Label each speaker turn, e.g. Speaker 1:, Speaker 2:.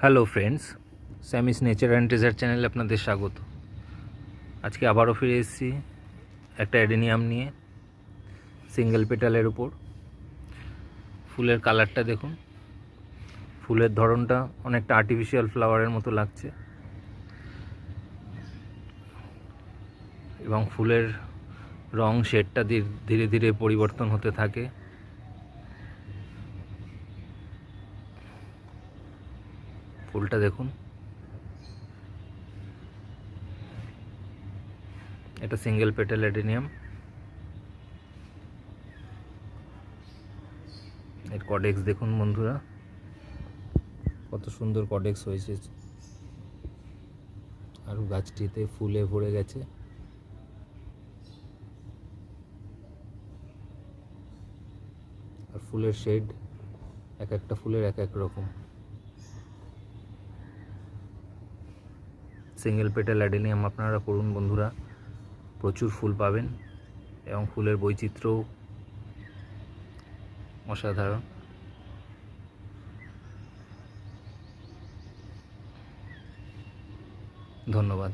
Speaker 1: Hello friends, Sammy's nature and treasure চ্যানেলে আপনাদের স্বাগত। আজকে আবারও ফিরে এসেছি একটা অ্যাডেনিয়াম নিয়ে, সিঙ্গেল পেটালের উপর। ফুলের কালারটা দেখুন, ফুলের ধরনটা অনেকটা আর্টিফিশিয়াল ফ্লাওয়ারের মতো লাগছে এবং ফুলের রং শেডটা ধীরে ধীরে পরিবর্তন হতে থাকে। ফুলটা দেখুন, এটা সিঙ্গেল পেটাল অ্যাডেনিয়াম। এর কডেক্স দেখুন বন্ধুরা, কত সুন্দর কডেক্স হয়েছে। আর গাছটিতে ফুলে ভরে গেছে। আর ফুলের শেড এক একটা ফুলের এক এক রকম। সিঙ্গেল পেটাল অ্যাডেনিয়াম আপনারা করুন বন্ধুরা, প্রচুর ফুল পাবেন এবং ফুলের বৈচিত্র্যও অসাধারণ। ধন্যবাদ।